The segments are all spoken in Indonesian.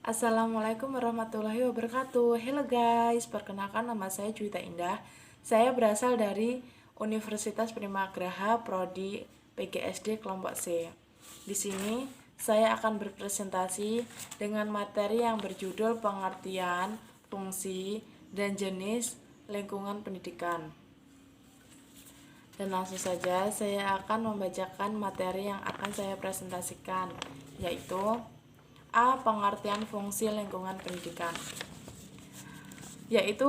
Assalamualaikum warahmatullahi wabarakatuh. Hello guys, perkenalkan nama saya Juwita Indah. Saya berasal dari Universitas Primagraha Prodi PGSD kelompok C. Di sini saya akan berpresentasi dengan materi yang berjudul pengertian, fungsi, dan jenis lingkungan pendidikan. Dan langsung saja saya akan membacakan materi yang akan saya presentasikan, yaitu A. Pengertian fungsi lingkungan pendidikan. Yaitu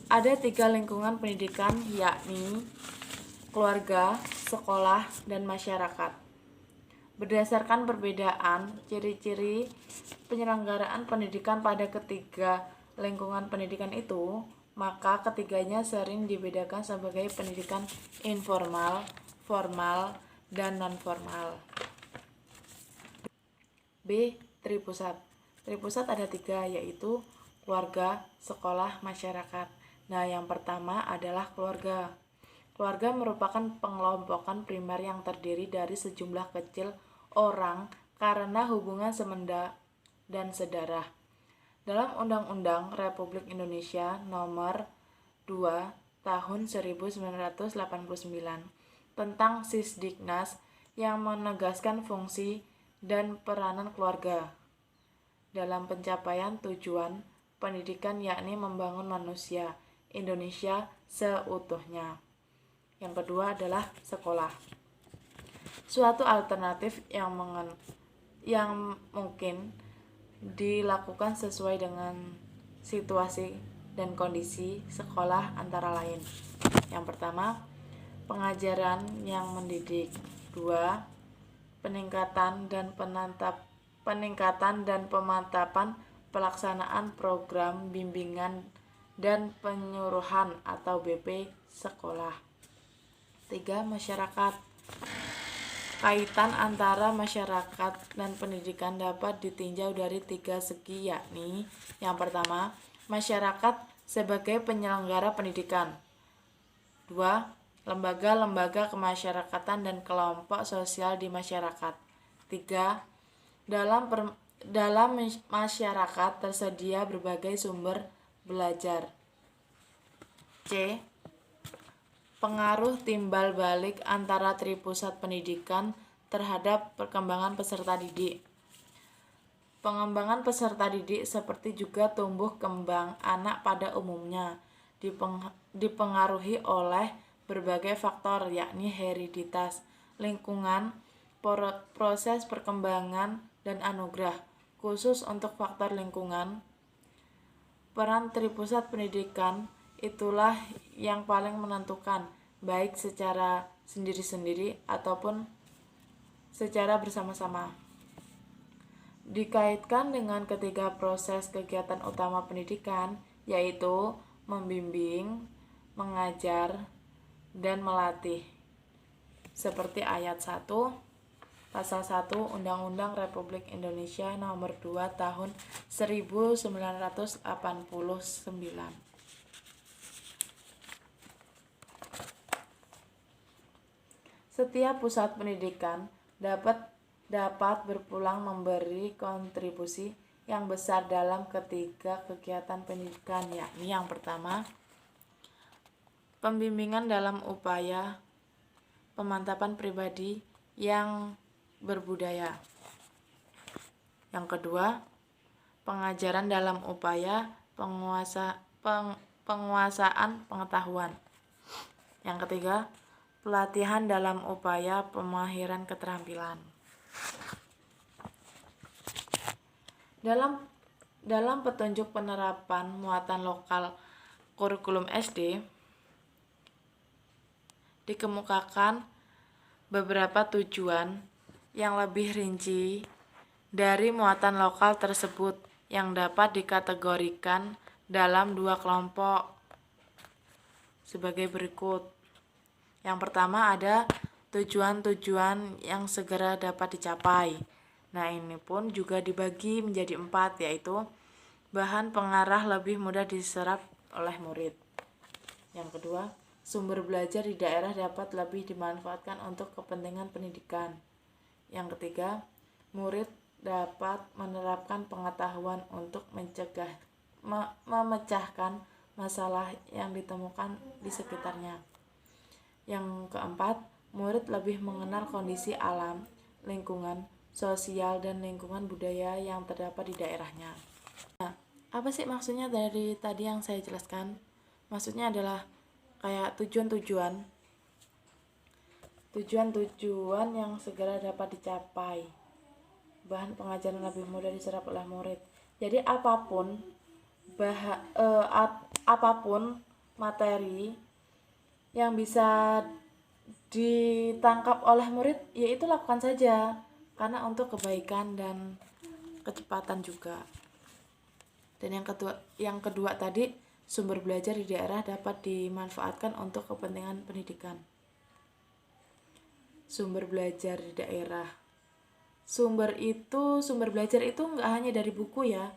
ada 3 lingkungan pendidikan, yakni keluarga, sekolah, dan masyarakat. Berdasarkan perbedaan ciri-ciri penyelenggaraan pendidikan pada ketiga lingkungan pendidikan itu, maka ketiganya sering dibedakan sebagai pendidikan informal, formal, dan non-formal. B. Tripusat. Tripusat ada 3, yaitu keluarga, sekolah, masyarakat. Nah, yang pertama adalah keluarga. Keluarga merupakan pengelompokan primer yang terdiri dari sejumlah kecil orang karena hubungan semenda dan sedarah. Dalam Undang-Undang Republik Indonesia Nomor 2 Tahun 1989 tentang Sisdiknas yang menegaskan fungsi dan peranan keluarga dalam pencapaian tujuan pendidikan, yakni membangun manusia Indonesia seutuhnya. Yang kedua adalah sekolah. Suatu alternatif yang mungkin dilakukan sesuai dengan situasi dan kondisi sekolah antara lain. Yang pertama, pengajaran yang mendidik. 2. Peningkatan dan pemantapan pelaksanaan program bimbingan dan penyuluhan atau BP sekolah. 3. Masyarakat. Kaitan antara masyarakat dan pendidikan dapat ditinjau dari 3 segi, yakni yang pertama, masyarakat sebagai penyelenggara pendidikan. 2. Lembaga-lembaga kemasyarakatan dan kelompok sosial di masyarakat. 3. Dalam masyarakat tersedia berbagai sumber belajar. C. Pengaruh timbal balik antara tripusat pendidikan terhadap perkembangan peserta didik. Pengembangan peserta didik seperti juga tumbuh kembang anak pada umumnya dipengaruhi oleh berbagai faktor, yakni hereditas, lingkungan, proses perkembangan, dan anugerah. Khusus untuk faktor lingkungan, peran tripusat pendidikan itulah yang paling menentukan, baik secara sendiri-sendiri ataupun secara bersama-sama. Dikaitkan dengan ketiga proses kegiatan utama pendidikan, yaitu membimbing, mengajar, dan melatih. Seperti ayat 1, pasal 1 Undang-Undang Republik Indonesia Nomor 2 Tahun 1989. Setiap pusat pendidikan dapat berpulang memberi kontribusi yang besar dalam ketiga kegiatan pendidikan, yakni yang pertama, pembimbingan dalam upaya pemantapan pribadi yang berbudaya. Yang kedua, pengajaran dalam upaya penguasaan pengetahuan. Yang ketiga, pelatihan dalam upaya pemahiran keterampilan. Dalam petunjuk penerapan muatan lokal kurikulum SD, dikemukakan beberapa tujuan yang lebih rinci dari muatan lokal tersebut yang dapat dikategorikan dalam 2 kelompok sebagai berikut. Yang pertama ada tujuan-tujuan yang segera dapat dicapai. Nah, ini pun juga dibagi menjadi 4, yaitu bahan pengarah lebih mudah diserap oleh murid. Yang kedua, sumber belajar di daerah dapat lebih dimanfaatkan untuk kepentingan pendidikan. Yang ketiga, murid dapat menerapkan pengetahuan untuk memecahkan masalah yang ditemukan di sekitarnya. Yang keempat, murid lebih mengenal kondisi alam, lingkungan, sosial, dan lingkungan budaya yang terdapat di daerahnya. Nah, apa sih maksudnya dari tadi yang saya jelaskan? Maksudnya adalah kayak tujuan-tujuan yang segera dapat dicapai. Bahan pengajaran lebih mudah diserap oleh murid. Jadi apapun materi yang bisa ditangkap oleh murid, yaitu lakukan saja, karena untuk kebaikan dan kecepatan juga. Dan yang kedua tadi, sumber belajar di daerah dapat dimanfaatkan untuk kepentingan pendidikan. Sumber belajar di daerah, sumber belajar itu nggak hanya dari buku ya.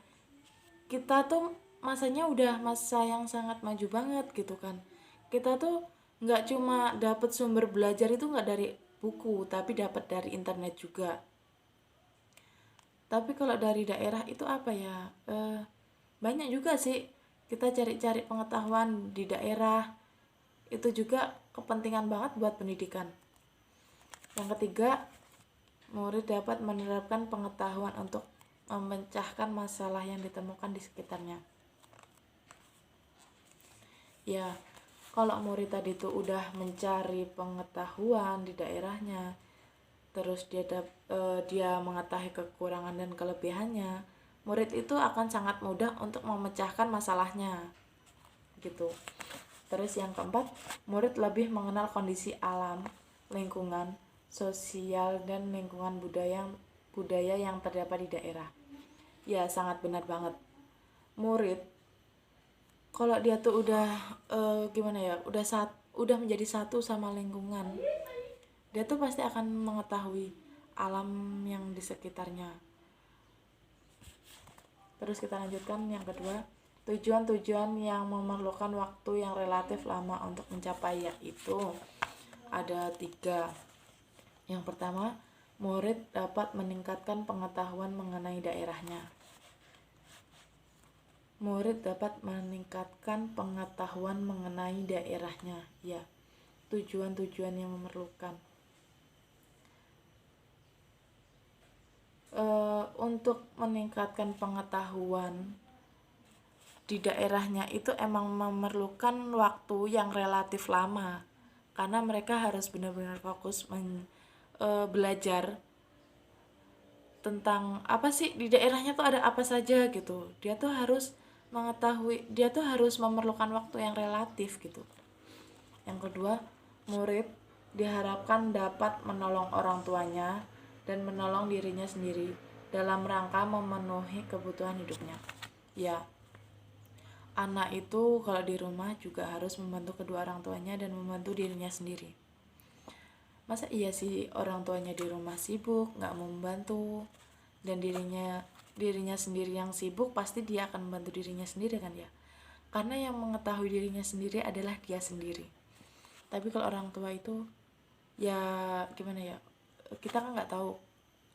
Kita tuh masanya udah masa yang sangat maju banget gitu kan. Kita tuh nggak cuma dapat sumber belajar itu nggak dari buku, tapi dapat dari internet juga. Tapi kalau dari daerah itu apa ya, banyak juga sih kita cari-cari pengetahuan di daerah. Itu juga kepentingan banget buat pendidikan. Yang ketiga, murid dapat menerapkan pengetahuan untuk memecahkan masalah yang ditemukan di sekitarnya. Ya, kalau murid tadi tuh udah mencari pengetahuan di daerahnya, terus dia mengetahui kekurangan dan kelebihannya, murid itu akan sangat mudah untuk memecahkan masalahnya gitu. Terus yang keempat, murid lebih mengenal kondisi alam, lingkungan, sosial, dan lingkungan budaya yang terdapat di daerah. Ya, sangat benar banget. Murid kalau dia tuh udah udah menjadi satu sama lingkungan, dia tuh pasti akan mengetahui alam yang di sekitarnya. Terus kita lanjutkan yang kedua, tujuan-tujuan yang memerlukan waktu yang relatif lama untuk mencapai, yaitu ada 3. Yang pertama, murid dapat meningkatkan pengetahuan mengenai daerahnya. Murid dapat meningkatkan pengetahuan mengenai daerahnya. Ya, tujuan-tujuan yang memerlukan. Untuk meningkatkan pengetahuan di daerahnya itu emang memerlukan waktu yang relatif lama, karena mereka harus benar-benar fokus belajar tentang apa sih di daerahnya tuh ada apa saja gitu. Dia tuh harus memerlukan waktu yang relatif gitu. Yang kedua, murid diharapkan dapat menolong orang tuanya dan menolong dirinya sendiri dalam rangka memenuhi kebutuhan hidupnya. Ya, anak itu kalau di rumah juga harus membantu kedua orang tuanya dan membantu dirinya sendiri. Masa iya sih orang tuanya di rumah sibuk, nggak mau membantu, dan dirinya sendiri yang sibuk, pasti dia akan membantu dirinya sendiri kan ya. Karena yang mengetahui dirinya sendiri adalah dia sendiri. Tapi kalau orang tua itu ya gimana ya, kita kan nggak tahu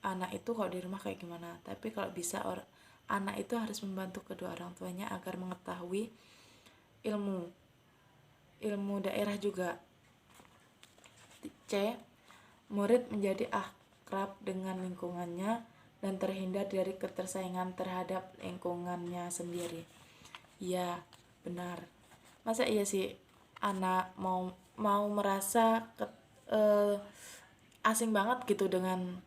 anak itu kalau di rumah kayak gimana. Tapi kalau bisa anak itu harus membantu kedua orang tuanya agar mengetahui ilmu daerah juga. C. Murid menjadi akrab dengan lingkungannya dan terhindar dari ketersaingan terhadap lingkungannya sendiri. Ya, benar. Masa iya sih anak mau merasa asing banget gitu dengan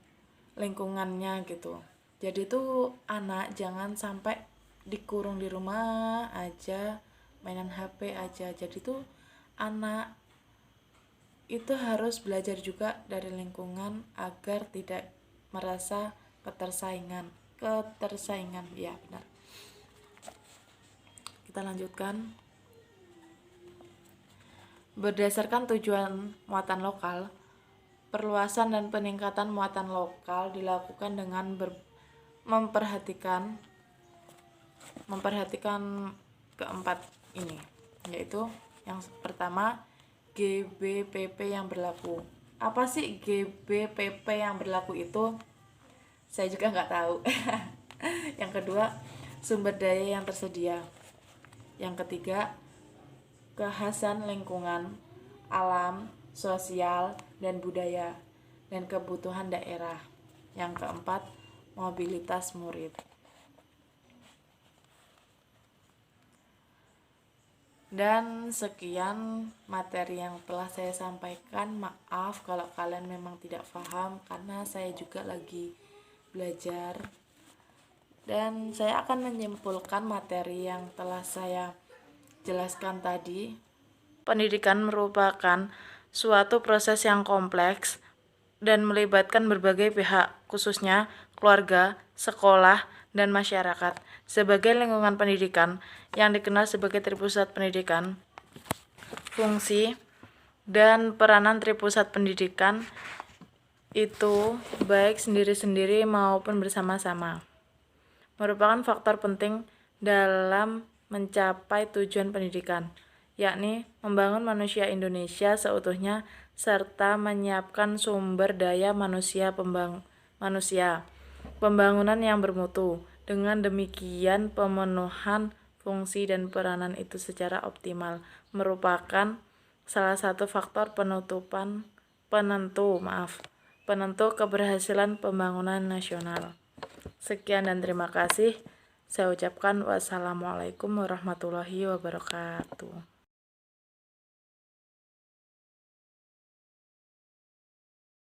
lingkungannya gitu. Jadi tuh anak jangan sampai dikurung di rumah aja, mainan HP aja. Jadi tuh anak itu harus belajar juga dari lingkungan agar tidak merasa ketersaingan. Ya benar. Kita lanjutkan. Berdasarkan tujuan muatan lokal, perluasan dan peningkatan muatan lokal dilakukan dengan memperhatikan keempat ini, yaitu yang pertama, GBPP yang berlaku. Apa sih GBPP yang berlaku itu? Saya juga nggak tahu. Yang kedua, sumber daya yang tersedia. Yang ketiga, kekhasan lingkungan, alam, sosial, dan budaya, dan kebutuhan daerah. Yang keempat, mobilitas murid. Dan sekian materi yang telah saya sampaikan. Maaf kalau kalian memang tidak paham, karena saya juga lagi belajar. Dan saya akan menyimpulkan materi yang telah saya jelaskan tadi. Pendidikan merupakan suatu proses yang kompleks dan melibatkan berbagai pihak, khususnya keluarga, sekolah, dan masyarakat. Sebagai lingkungan pendidikan yang dikenal sebagai tripusat pendidikan, fungsi dan peranan tripusat pendidikan itu baik sendiri-sendiri maupun bersama-sama merupakan faktor penting dalam mencapai tujuan pendidikan, yakni membangun manusia Indonesia seutuhnya serta menyiapkan sumber daya manusia pembangunan yang bermutu. Dengan demikian, pemenuhan fungsi dan peranan itu secara optimal merupakan salah satu faktor penentu keberhasilan pembangunan nasional. Sekian dan terima kasih. Saya ucapkan wassalamualaikum warahmatullahi wabarakatuh.